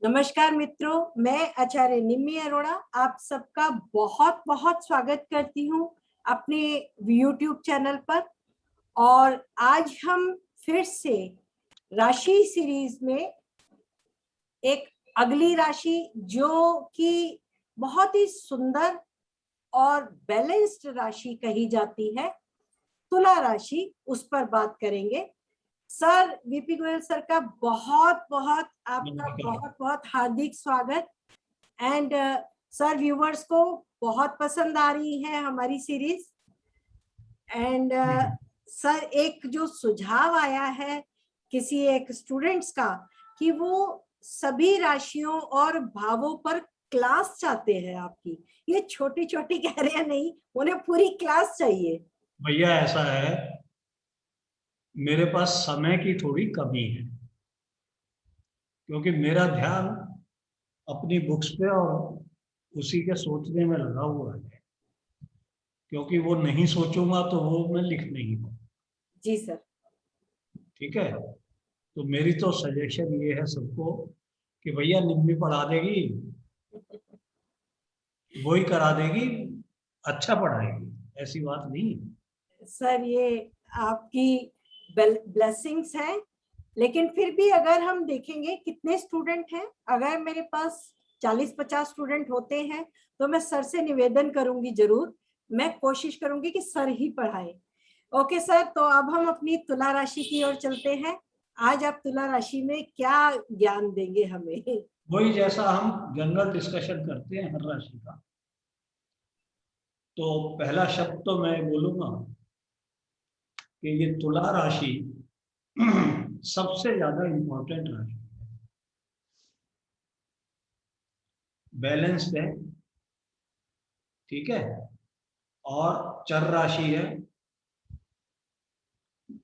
नमस्कार मित्रों, मैं आचार्य निम्मी अरोड़ा आप सबका बहुत बहुत स्वागत करती हूँ अपने YouTube चैनल पर। और आज हम फिर से राशि सीरीज में एक अगली राशि जो कि बहुत ही सुंदर और बैलेंस्ड राशि कही जाती है, तुला राशि, उस पर बात करेंगे। सर वीपी गोयल सर का बहुत बहुत आपका बहुत बहुत हार्दिक स्वागत। एंड सर व्यूवर्स को बहुत पसंद आ रही है हमारी सीरीज। एंड सर एक जो सुझाव आया है किसी एक स्टूडेंट्स का कि वो सभी राशियों और भावों पर क्लास चाहते हैं आपकी। ये छोटी छोटी कह रहे हैं, नहीं, उन्हें पूरी क्लास चाहिए। भैया ऐसा है, मेरे पास समय की थोड़ी कमी है क्योंकि मेरा ध्यान अपनी बुक्स पे और उसी के सोचने में लगा हुआ है। क्योंकि वो नहीं सोचूंगा तो वो मैं लिख नहीं पाऊँ। जी सर। ठीक है, तो मेरी तो सजेशन ये है सबको कि भैया निम्मी पढ़ा देगी, वो ही करा देगी, अच्छा पढ़ाएगी, ऐसी बात नहीं है। सर ये आपकी ब्लेसिंग्स हैं, लेकिन फिर भी अगर हम देखेंगे कितने स्टूडेंट हैं, अगर मेरे पास 40-50 स्टूडेंट होते हैं तो मैं सर से निवेदन करूंगी, जरूर मैं कोशिश करूंगी कि सर ही पढ़ाए। ओके सर, तो अब हम अपनी तुला राशि की ओर चलते हैं। आज आप तुला राशि में क्या ज्ञान देंगे हमें? वही जैसा हम जनरल डिस्कशन करते हैं हर राशि का। तो पहला शब्द तो मैं बोलूंगा कि ये तुला राशि सबसे ज्यादा इंपॉर्टेंट राशि, बैलेंस्ड है, ठीक है, और चर राशि है।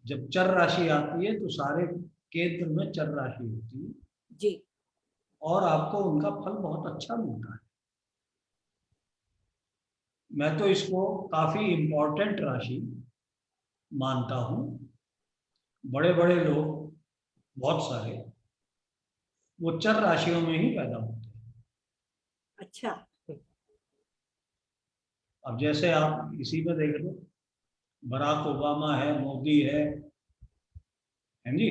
जब चर राशि आती है तो सारे केंद्र में चर राशि होती है जी। और आपको उनका फल बहुत अच्छा मिलता है। मैं तो इसको काफी इंपॉर्टेंट राशि मानता हूँ। बड़े बड़े लोग बहुत सारे वो चर राशियों में ही पैदा होते हैं। अच्छा। अब जैसे आप इसी में देख लो, बराक ओबामा है, मोदी है जी,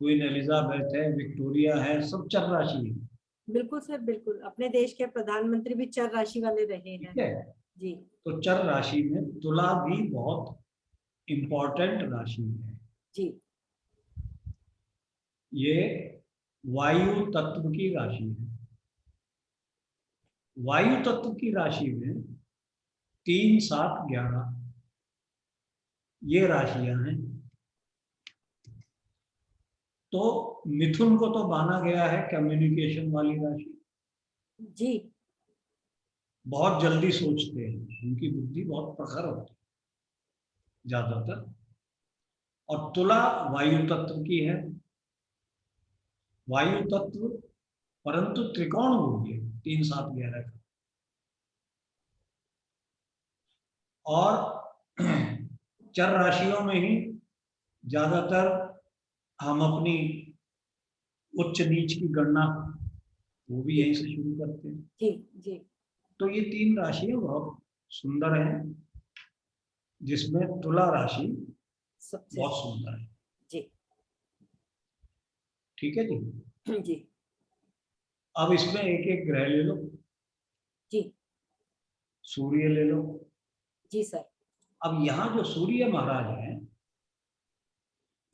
क्वीन एलिजाबेथ है, विक्टोरिया है, सब चर राशि है। बिल्कुल सर, बिल्कुल, अपने देश के प्रधानमंत्री भी चर राशि वाले रहे ठीक हैं। है, जी। तो चर राशि में तुला भी बहुत इंपॉर्टेंट राशि है। जी। ये वायु तत्व की राशि है। वायु तत्व की राशि में 3, 7, 11 ये राशियां हैं। तो मिथुन को तो माना गया है कम्युनिकेशन वाली राशि। जी। बहुत जल्दी सोचते हैं, उनकी बुद्धि बहुत प्रखर होती है ज्यादातर। और तुला वायु तत्व की है। वायु तत्व परंतु त्रिकोण होगी 3, 7, 11 का। और चर राशियों में ही ज्यादातर हम अपनी उच्च नीच की गणना वो भी यहीं से शुरू करते हैं। जी। जी। तो ये 3 राशियां बहुत सुंदर हैं, जिसमें तुला राशि सबसे। बहुत सुंदर है। जी। ठीक है जी। जी। अब इसमें एक एक ग्रह ले लो। जी। सूर्य ले लो। जी सर। अब यहाँ जो सूर्य महाराज हैं,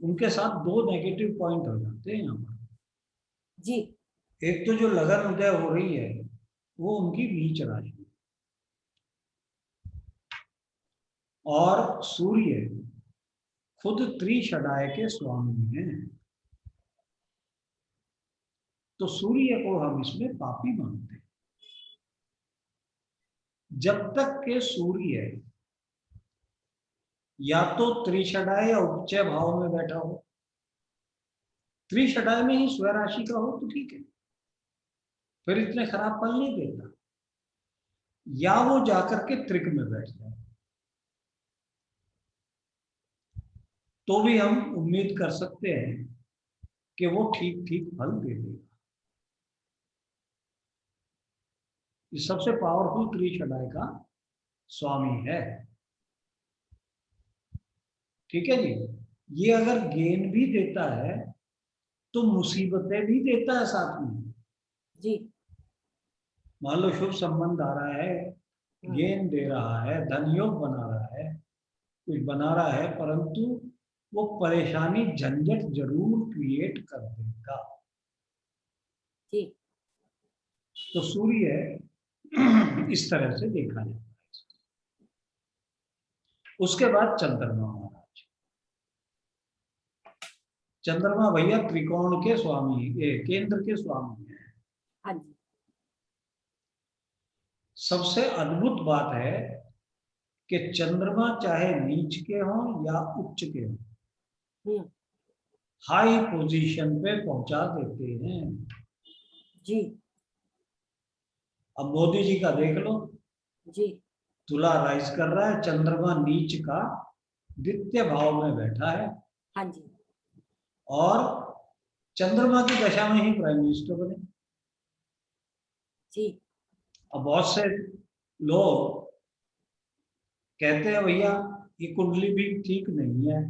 उनके साथ 2 नेगेटिव पॉइंट हो जाते हैं यहाँ पर। जी। एक तो जो लगन उदय हो रही है वो उनकी नीच राशि, और सूर्य खुद त्रिशदाय के स्वामी हैं। तो सूर्य को हम इसमें पापी मानते हैं। जब तक के सूर्य या तो त्रिशदाय या उपचय भाव में बैठा हो, त्रिशदाय में ही स्वराशि का हो तो ठीक है, फिर इतने खराब फल नहीं देता, या वो जाकर के त्रिक में बैठ जाए तो भी हम उम्मीद कर सकते हैं कि वो ठीक ठीक फल दे देगा। ये सबसे पावरफुल त्रिशदाई का स्वामी है। ठीक है जी। ये अगर गेन भी देता है तो मुसीबतें भी देता है साथ में। जी। मान लो शुभ संबंध आ रहा है, गेन दे रहा है, धन योग बना रहा है, कुछ बना रहा है, परंतु वो परेशानी झंझट जरूर क्रिएट कर देगा। जी। तो सूर्य इस तरह से देखा जाता है। उसके बाद चंद्रमा महाराज। चंद्रमा भैया त्रिकोण के स्वामी, केंद्र के स्वामी है। हाँ जी। सबसे अद्भुत बात है कि चंद्रमा चाहे नीच के हों या उच्च के हों, हाई पोजीशन पे पहुंचा देते हैं। जी। अब मोदी जी का देख लो, जी। तुला राइज कर रहा है, चंद्रमा नीच का द्वितीय भाव में बैठा है। हाँ जी। और चंद्रमा की दशा में ही प्राइम मिनिस्टर बने। जी। अब बहुत से लोग कहते हैं भैया ये कुंडली भी ठीक नहीं है,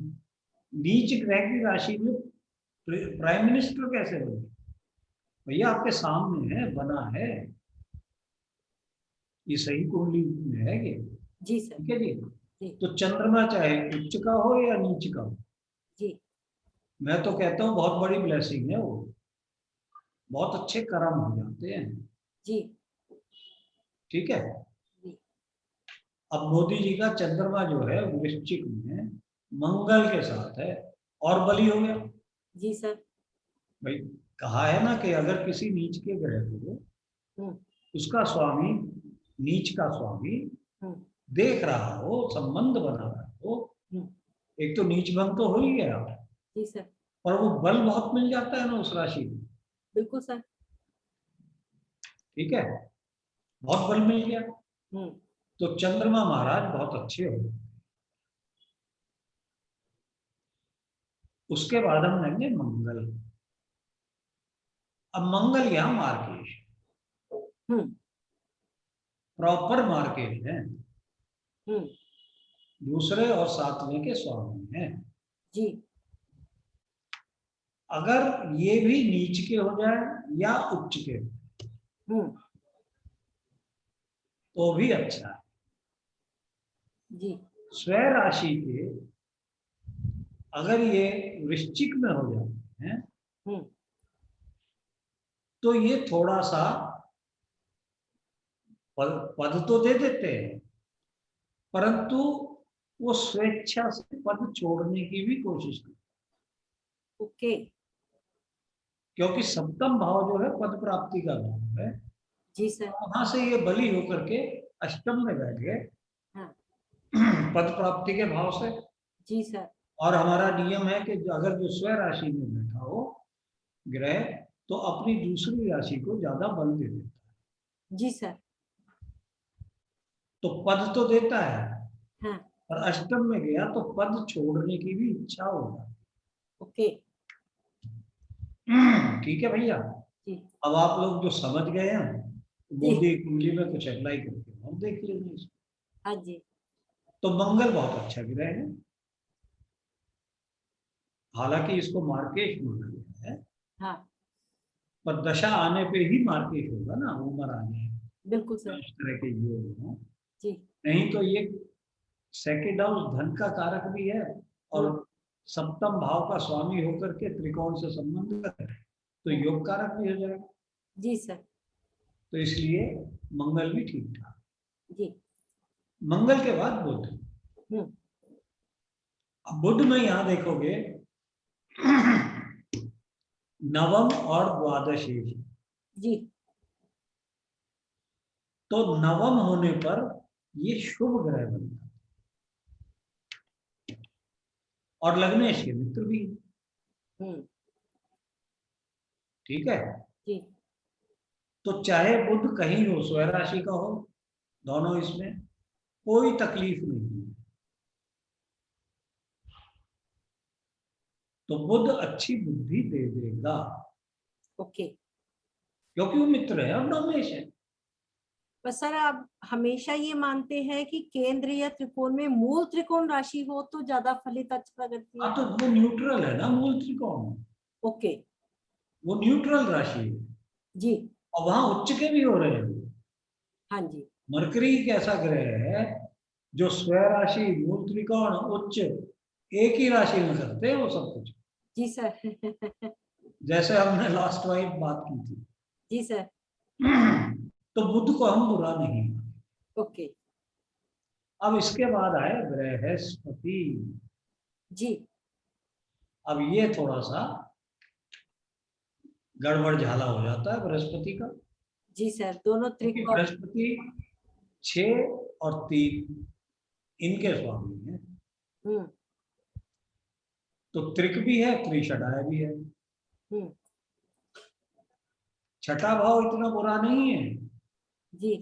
नीच ग्रह की राशि में प्राइम मिनिस्टर कैसे बने? भैया आपके सामने है, बना है, ये सही कुंडली में है ये। जी सर। ठीक है जी। जी। तो चंद्रमा चाहे उच्च का हो या नीच का हो, जी। मैं तो कहता हूँ बहुत बड़ी ब्लेसिंग है वो, बहुत अच्छे कर्म हो जाते हैं। जी। ठीक है। जी। अब मोदी जी का चंद्रमा जो है वृश्चिक में मंगल के साथ है, और बली हो गया। जी सर। भाई कहा है ना कि अगर किसी नीच के ग्रह को उसका स्वामी, नीच का स्वामी देख रहा हो, संबंध बना रहा हो, एक तो नीच भंग तो हो ही गया, जी सर। और वो बल बहुत मिल जाता है ना उस राशि में। बिल्कुल सर। ठीक है, बहुत बल मिल गया, हम्म। तो चंद्रमा महाराज बहुत अच्छे हो गए। उसके बाद हम लेंगे मंगल। अब मंगल यहां मार्केश, प्रॉपर मार्केश है, दूसरे और सातवें के स्वामी हैं। जी। अगर ये भी नीच के हो जाए या उच्च के तो भी अच्छा है। जी। स्व राशि के अगर ये वृश्चिक में हो जाते हैं तो ये थोड़ा सा पद तो दे देते हैं, परंतु वो स्वेच्छा से पद छोड़ने की भी कोशिश करते। ओके। क्योंकि सप्तम भाव जो है पद प्राप्ति का भाव है। जी सर। वहां से ये बली होकर के अष्टम में बैठ गए। हाँ। पद प्राप्ति के भाव से। जी सर। और हमारा नियम है कि अगर जो स्व राशि में बैठा हो ग्रह तो अपनी दूसरी राशि को ज्यादा बल दे देता है। जी सर। तो पद तो देता है, हाँ। और अष्टम में गया तो पद छोड़ने की भी इच्छा होगा। ओके। ठीक है भैया। जी। अब आप लोग जो समझ गए हैं, जी। मोदी कुंडली में कुछ अप्लाई करके और देख लेंगे इसको। हाँ जी। तो मंगल बहुत अच्छा ग्रह है, हालांकि इसको मार्केश माना गया है, हाँ। पर दशा आने पे ही मार्केश होगा ना, उम्र आने बिल्कुल सर। इस तरह के योग हो। जी। नहीं तो ये सेकेंड हाउस धन का कारक भी है, और सप्तम भाव का स्वामी होकर के त्रिकोण से संबंध है, तो योग कारक भी हो जाएगा। जी सर। तो इसलिए मंगल भी ठीक ठाक। जी। मंगल के बाद बुध। अब बुध में यहां देखोगे नवम और द्वादश। जी। तो नवम होने पर ये शुभ ग्रह बनता है, और लग्नेश के मित्र भी। ठीक है। जी। तो चाहे बुध कहीं हो, स्व राशि का हो, दोनों इसमें कोई तकलीफ नहीं है। तो बुध अच्छी बुद्धि दे देगा। ओके। क्योंकि वो मित्र है और नवमेश है। पर सर आप हमेशा ये मानते हैं कि केंद्र या त्रिकोण में मूल त्रिकोण राशि हो तो ज्यादा फलित अच्छा करती हाँ है। तो वो न्यूट्रल है ना मूल त्रिकोण, ओके। वो न्यूट्रल राशि है जी। और वहां उच्च के भी हो रहे हैं। हाँ जी। मरकरी एक ऐसा ग्रह है जो स्वय राशि, मूल त्रिकोण, उच्च एक ही राशि में करते हैं वो सब कुछ। जी सर। जैसे हमने लास्ट वाइफ बात की थी। जी सर। तो बुध को हम बुरा नहीं मानते। ओके। अब इसके बाद आए बृहस्पति। जी। अब ये थोड़ा सा गड़बड़ झाला हो जाता है बृहस्पति का, जी सर, दोनों क्योंकि त्रिकोण। बृहस्पति 6 और 3 इनके स्वामी है। हम्म। तो त्रिक भी है, त्रिषडाय भी है। हम्म। छठा भाव इतना बुरा नहीं है। जी।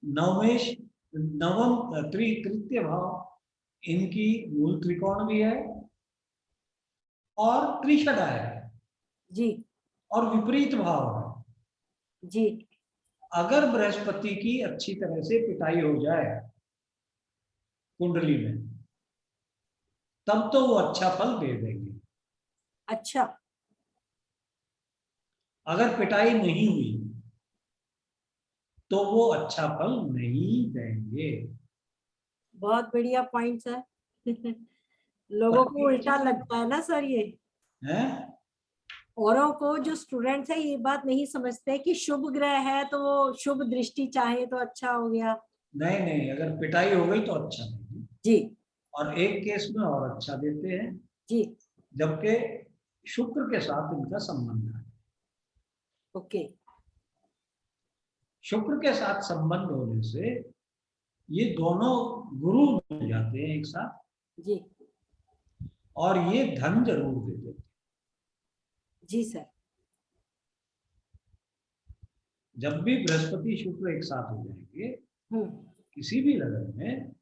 नवमेश, नवम तृतीय भाव इनकी मूल त्रिकोण भी है और त्रिषडाय है जी। और विपरीत भाव है। जी। अगर बृहस्पति की अच्छी तरह से पिटाई हो जाए कुंडली में, तब तो वो अच्छा फल दे देंगे। अच्छा। अगर पिटाई नहीं हुई तो वो अच्छा फल नहीं देंगे। बहुत बढ़िया पॉइंट सर। लोगों को उल्टा लगता है ना सर ये। है औरों को जो स्टूडेंट्स है ये बात नहीं समझते कि शुभ ग्रह है तो वो शुभ दृष्टि चाहे तो अच्छा हो गया। नहीं नहीं, अगर पिटाई हो गई तो अच्छा नहीं। जी। और एक केस में और अच्छा देते हैं, जी। जबकि शुक्र के साथ इनका संबंध है। ओके। शुक्र के साथ संबंध होने से ये दोनों गुरु बन जाते हैं एक साथ, जी। और ये धन जरूर दे देते हैं। जी सर। जब भी बृहस्पति शुक्र एक साथ हो जाएंगे हम्म। किसी भी लगन में,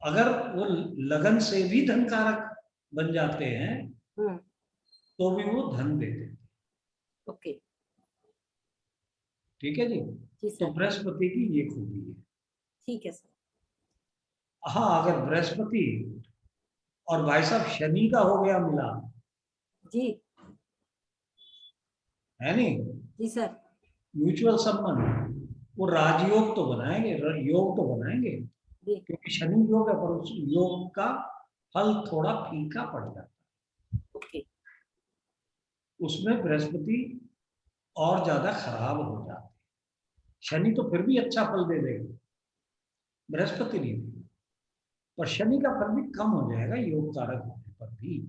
अगर वो लगन से भी धन कारक बन जाते हैं हम्म। तो भी वो धन देते हैं। ओके। ठीक है जी। जी तो सर। बृहस्पति की ये खूबी है। ठीक है सर। हाँ, अगर बृहस्पति और भाई साहब शनि का हो गया मिला, जी। है नहीं, जी सर। म्यूचुअल संबंध, वो राजयोग तो बनाएंगे, योग तो बनाएंगे, जी। क्योंकि शनि योग है पर उस योग का फल थोड़ा फीका पड़ जाता है। ओके। उसमें बृहस्पति और ज्यादा खराब हो जाते हैं। शनि तो फिर भी अच्छा फल दे देगा, बृहस्पति नहीं देगा, पर शनि का फल भी कम हो जाएगा योग कारक होने पर भी।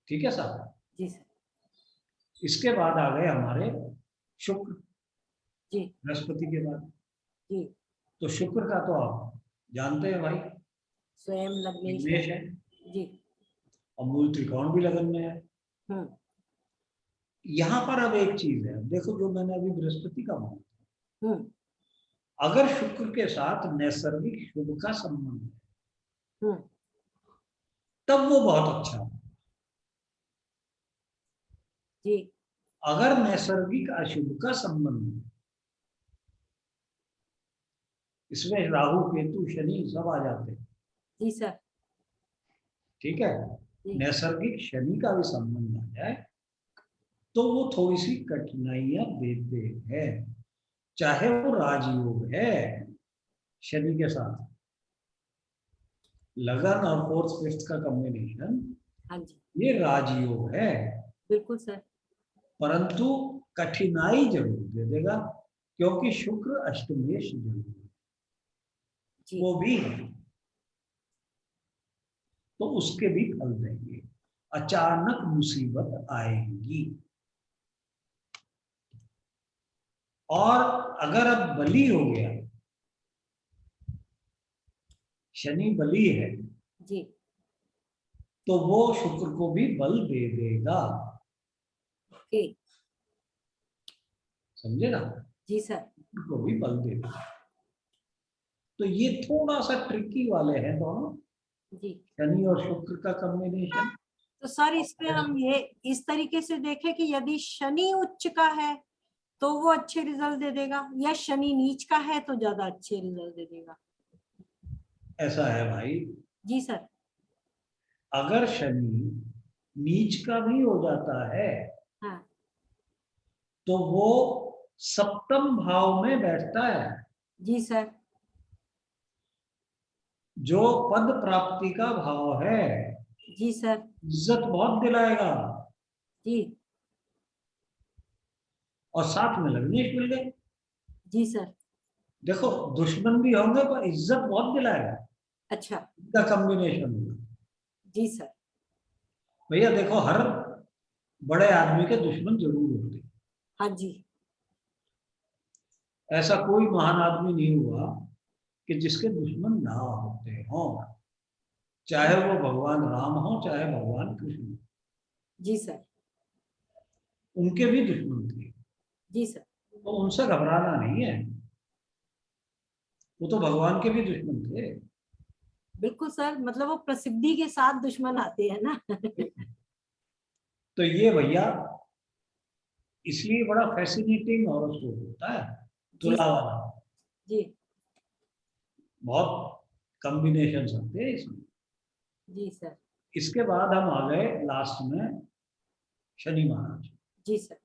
ठीक है साहब। जी सर। इसके बाद आ गए हमारे शुक्र, जी। बृहस्पति के बाद। जी। तो शुक्र का तो आप जानते हैं भाई, स्वयं लग्नेश है। विघ्नेश है जी। और मूल त्रिकोण भी लगन में है। हम्म। यहां पर अब एक चीज है, देखो जो मैंने अभी बृहस्पति का बोला, हम्म। अगर शुक्र के साथ नैसर्गिक शुभ का संबंध है हम्म। तब वो बहुत अच्छा है। जी। अगर नैसर्गिक अशुभ का संबंध है, इसमें राहु केतु शनि सब आ जाते हैं। जी सर। ठीक है, जी। नैसर्गिक शनि का भी संबंध आ जाए तो वो थोड़ी सी कठिनाइयां देते हैं, चाहे वो राजयोग है शनि के साथ। लगन और फोर्थ फिफ्थ का कॉम्बिनेशन हाँ जी। ये राजयोग है, बिल्कुल सर। परंतु कठिनाई जरूर दे देगा, क्योंकि शुक्र अष्टमेश जरूर है, जी। वो भी है, तो उसके भी फल देंगे। अचानक मुसीबत आएगी। और अगर अब बली हो गया, शनि बली है, जी। तो वो शुक्र को भी बल दे देगा। ओके। समझे ना, जी सर। शुक्र को भी बल दे देगा। तो ये थोड़ा सा ट्रिकी वाले हैं दोनों, जी। शनि और शुक्र का कॉम्बिनेशन। तो सर इसमें हम ये इस तरीके से देखें कि यदि शनि उच्च का है तो वो अच्छे रिजल्ट दे देगा, या शनि नीच का है तो ज्यादा अच्छे रिजल्ट दे देगा? ऐसा है भाई, जी सर। अगर शनि नीच का भी हो जाता है हाँ तो वो सप्तम भाव में बैठता है, जी सर। जो पद प्राप्ति का भाव है, जी सर। इज्जत बहुत दिलाएगा। जी। और साथ में लग्नेश मिल गए, जी सर। देखो दुश्मन भी होंगे पर इज्जत बहुत दिलाएगा, अच्छा। इनका कॉम्बिनेशन होगा। जी सर। भैया देखो, हर बड़े आदमी के दुश्मन जरूर होते हैं, हाँ जी। ऐसा कोई महान आदमी नहीं हुआ कि जिसके दुश्मन ना होते हों, चाहे वो भगवान राम हो चाहे भगवान कृष्ण, जी सर। उनके भी दुश्मन थे, जी सर। तो उनसे घबराना नहीं है, वो तो भगवान के भी दुश्मन थे। बिल्कुल सर, मतलब वो प्रसिद्धि के साथ दुश्मन आते हैं ना। तो ये भैया इसलिए बड़ा फैसिनेटिंग हॉरोस्कोप होता है जी तुला वाला, जी। बहुत कॉम्बिनेशन होते हैं इसमें। जी सर। इसके बाद हम आ गए लास्ट में शनि महाराज। जी सर।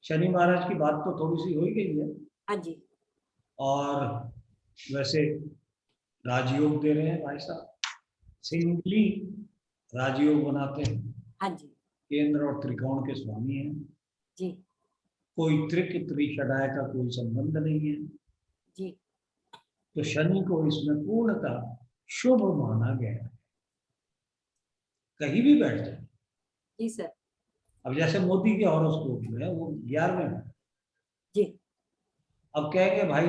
शनि महाराज की बात तो थोड़ी सी हो ही गई है, हाँ जी। और वैसे राजयोग दे रहे हैं भाई साहब, सिंगली राजयोग बनाते हैं, हाँ जी। केंद्र और त्रिकोण के स्वामी हैं, जी। कोई त्रिक त्रिषडाय का कोई संबंध नहीं है, जी। तो शनि को इसमें पूर्णतः शुभ माना गया है, कहीं भी बैठ जाए। जी सर। अब जैसे मोदी के हॉरोस्कोप में वो 11वें में, जी। अब कहेंगे भाई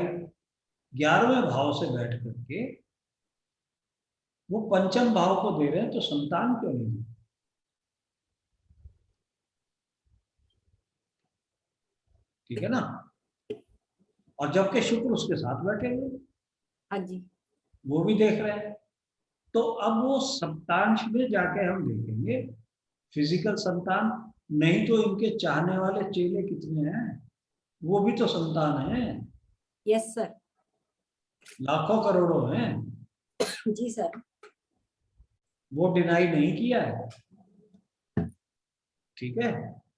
11वें भाव से बैठ करके वो पंचम भाव को दे रहे हैं तो संतान क्यों नहीं दे? ठीक है ना, और जबकि शुक्र उसके साथ बैठे हुए, हाँ जी। वो भी देख रहे हैं। तो अब वो सप्तांश में जाके हम देखेंगे फिजिकल संतान, नहीं तो इनके चाहने वाले चेले कितने हैं, वो भी तो संतान है, यस सर। लाखों करोड़ों हैं, जी सर। वो डिनाई नहीं किया है। ठीक है,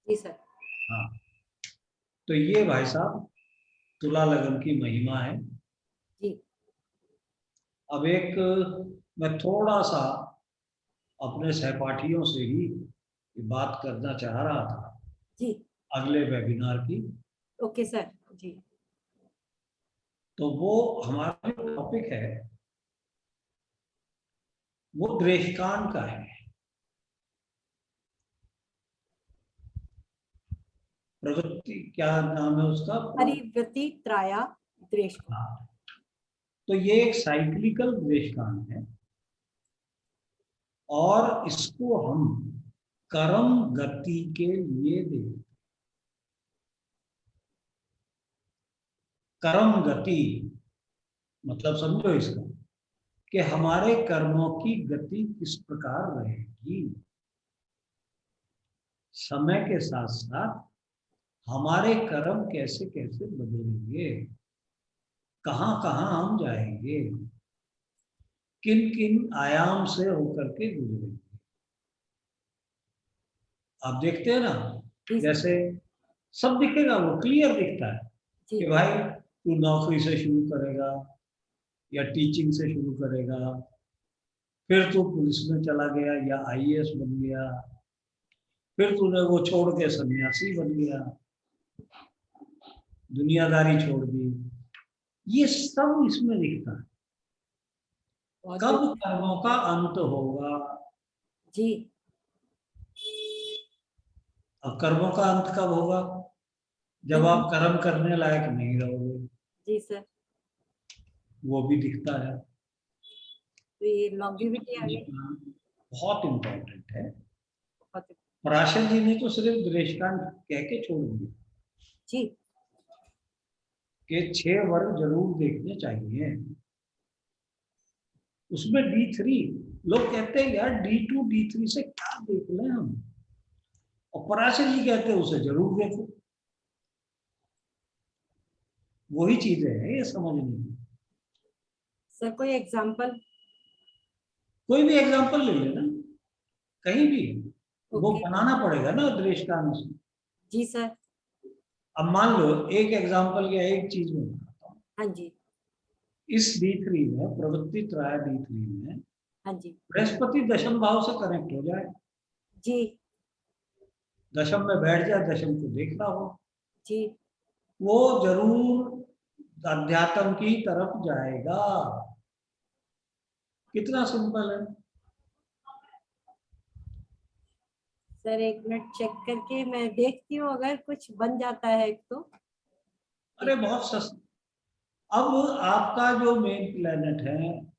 जी सर। हाँ, तो ये भाई साहब तुला लगन की महिमा है। जी। अब एक मैं थोड़ा सा अपने सहपाठियों से ही बात करना चाह रहा था जी। अगले वेबिनार की। Okay sir. जी। तो वो हमारा जो टॉपिक है वो द्वेषकांड का है, प्रवृत्ति क्या नाम है उसका, परिव्रति त्राया द्वेष को। हाँ, तो ये एक साइक्लिकल द्वेषकांड है, और इसको हम कर्म गति के लिए देखते। कर्म गति मतलब समझो इसका, कि हमारे कर्मों की गति किस प्रकार रहेगी, समय के साथ साथ हमारे कर्म कैसे कैसे बदलेंगे, कहां कहां हम जाएंगे, किन किन आयाम से होकर के गुजरेंगे। आप देखते हैं ना, जी सर। जैसे सब दिखेगा, वो क्लियर दिखता है जी। कि भाई तू नौकरी से शुरू करेगा या टीचिंग से शुरू करेगा, फिर तू पुलिस में चला गया या आईएएस बन गया, फिर तूने वो छोड़ के सन्यासी बन गया, दुनियादारी छोड़ दी, ये सब इसमें दिखता है। बहुत कब बढ़िया। कर्मों का अंत होगा? जी। अब कर्मों का अंत कब होगा? जब जब। आप कर्म करने लायक नहीं रहोगे, जी सर। वो भी दिखता है। तो ये लॉन्गिविटी आ गई। बहुत इंपॉर्टेंट है। बहुत। पराशर जी ने तो सिर्फ द्वेषकांड कह के छोड़ दिया जी। कि 6 वर्ग जरूर देखने चाहिए। उसमें D3, लोग कहते हैं यार D2 D3 से क्या देख लें हम, और पराशर जी कहते हैं उसे जरूर देखो। वही चीजें हैं ये समझनी है। सर कोई एग्जांपल? कोई भी एग्जांपल ले लेना, कहीं भी वो ओके। बनाना पड़ेगा ना दृष्टांत का अनुसार। जी सर। अब मान लो एक एग्जांपल या एक चीज में बताता हूँ। हाँ जी। इस D3 में, प्रवृत्ति त्रय D3 में हाँ जी। बृहस्पति दशम भाव से कनेक्ट हो जाए, जी। दशम में बैठ जाए, दशम को देख रहा हो, जी। वो जरूर अध्यात्म की तरफ जाएगा। कितना सिंपल है। सर एक मिनट चेक करके मैं देखती हूँ, अगर कुछ बन जाता है तो। अरे बहुत सस्ता। अब आपका जो मेन प्लेनेट है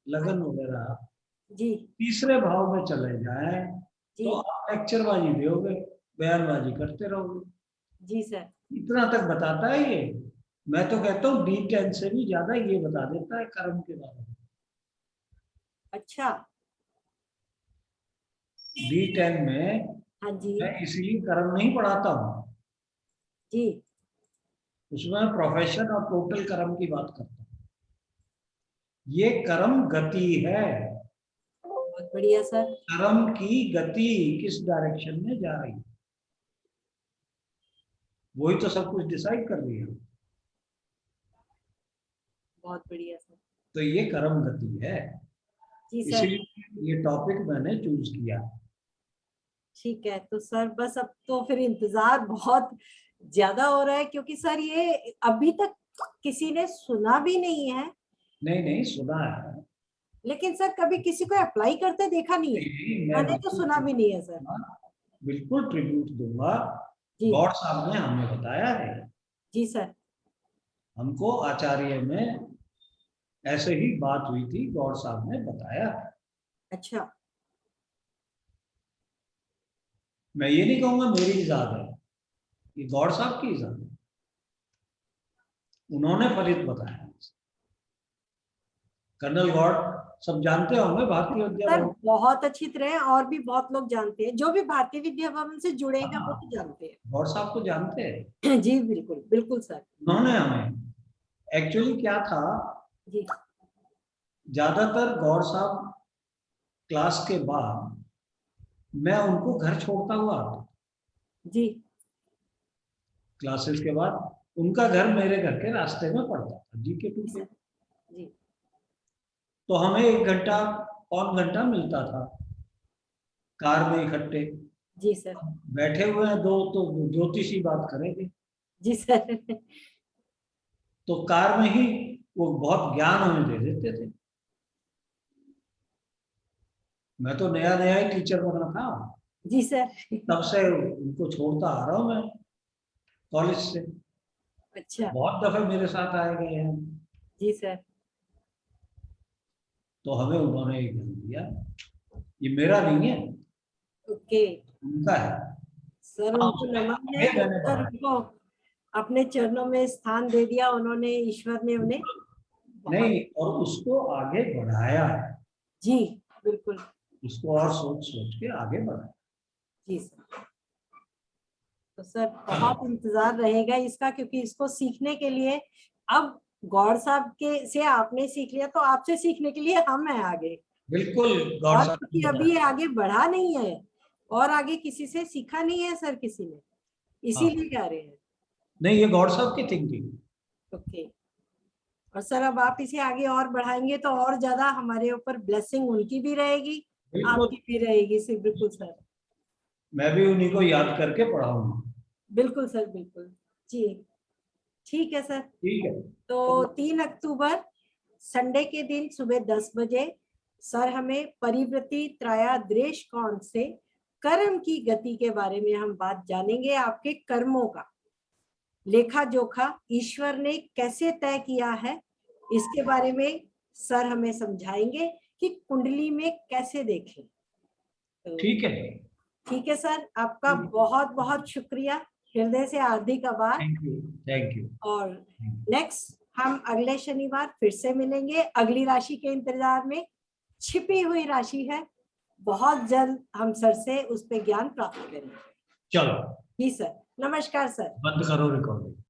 लगन वगैरह जी। तीसरे भाव में चले जाए जी। तो आप लेक्चरबाजी दोगे, बयानबाजी करते रहोगे। जी सर। इतना तक बताता है ये। मैं तो कहता हूँ D10 से भी ज्यादा ये बता देता है कर्म के बारे में। अच्छा। D10 में हाँ जी। मैं इसीलिए कर्म नहीं पढ़ाता हूँ, जी। उसमें प्रोफेशन और टोटल कर्म की बात करता हूँ। ये कर्म गति है, बहुत बढ़िया सर। कर्म की गति किस डायरेक्शन में जा रही है वही तो सब कुछ डिसाइड कर रही है। बहुत बढ़िया सर। तो ये कर्म गति है, जी सर। इसीलिए ये टॉपिक मैंने चूज किया। ठीक है, तो सर बस अब तो फिर इंतजार बहुत ज्यादा हो रहा है, क्योंकि सर ये अभी तक किसी ने सुना भी नहीं है। नहीं नहीं सुना है। लेकिन सर कभी किसी को अप्लाई करते देखा नहीं है। मैं मैंने तो सुना भी नहीं है सर। बिल्कुल ट्रिब्यूट दूंगा। जी। गौड़ साहब ने हमें बताया है, जी सर। हमको आचार्य में ऐसे ही बात हुई थी, गौड़ साहब ने बताया। अच्छा। मैं ये नहीं कहूंगा मेरी इजाद है, ये गौड़ साहब की इजाद है, उन्होंने फलित बताया। कर्नल गौड़ सब जानते होंगे, भारतीय विद्या सर भवन। बहुत अच्छी तरह, और भी बहुत लोग जानते हैं, जो भी भारतीय विद्या भवन से जुड़े हैं वो हाँ, तो जानते गौड़ साहब को जानते हैं। हैं। जी बिल्कुल बिल्कुल सर। उन्होंने हमें, एक्चुअली क्या था, जी। ज्यादातर गौड़ साहब क्लास के बाद मैं उनको घर छोड़ता हुआ आता, जी। क्लासेस के बाद उनका घर मेरे घर के रास्ते में पड़ता था, GK2 जी के। सर। जी। तो हमें 1 घंटा, पौन घंटा मिलता था कार में इकट्ठे। जी सर। बैठे हुए हैं दो तो ज्योतिषी बात करेंगे, जी सर। तो कार में ही वो बहुत ज्ञान हमें दे देते थे। मैं तो नया नया ही टीचर बना था, जी सर। तब से उनको छोड़ता आ रहा हूँ मैं कॉलेज से। अच्छा। बहुत दफे मेरे साथ आए गए हैं। जी सर। तो हमें उन्होंने एक ज्ञान दिया, ये मेरा नहीं है, ओके। उनका है। सर हाँ, उनको उसमें नमन है, आगे मैंने सर बढ़ा। उनको अपने चरणों में स्थान दे दिया उन्होंने, ईश्वर ने उन्हें। बहुत। नहीं, और उसको आगे बढ़ाया है, जी बिल्कुल। उसको और सोच सोच के आगे बढ़ाया। जी सर। तो सर बहुत इंतजार रहेगा इसका, क्योंकि इसको सीखने के लिए अब गौड़ साहब के से आपने सीख लिया, तो आपसे सीखने के लिए हम हैं आगे। बिल्कुल गौड़ और साहब क्योंकि ने अभी ये बताया। आगे बढ़ा नहीं है, और आगे किसी से सीखा नहीं है सर किसी ने, हाँ, इसीलिए कह रहे हैं। नहीं ये गौड़ साहब की थिंकिंग। ओके। और सर अब आप इसे आगे और बढ़ाएंगे तो और ज्यादा हमारे ऊपर ब्लेसिंग उनकी भी रहेगी, बिल्कुल, आपकी भी रहेगी सर। बिल्कुल सर। मैं भी उन्हीं को याद करके पढ़ाऊंगा। बिल्कुल सर बिल्कुल। जी। ठीक है सर। ठीक है। तो 3 अक्टूबर संडे के दिन सुबह 10 बजे सर हमें परिवृत्ति त्रयाद्रेश से कर्म की गति के बारे में हम बात जानेंगे। आपके कर्मों का लेखा जोखा ईश्वर ने कैसे तय किया है, इसके बारे में सर हमें समझाएंगे कि कुंडली में कैसे देखें। तो ठीक है। ठीक है सर, आपका बहुत बहुत शुक्रिया, हृदय से हार्दिक आभार। Thank you. Thank you. और नेक्स्ट हम अगले शनिवार फिर से मिलेंगे, अगली राशि के इंतजार में। छिपी हुई राशि है, बहुत जल्द हम सर से उस पे ज्ञान प्राप्त करेंगे। चलो जी सर। नमस्कार सर। बंद करो रिकॉर्डिंग।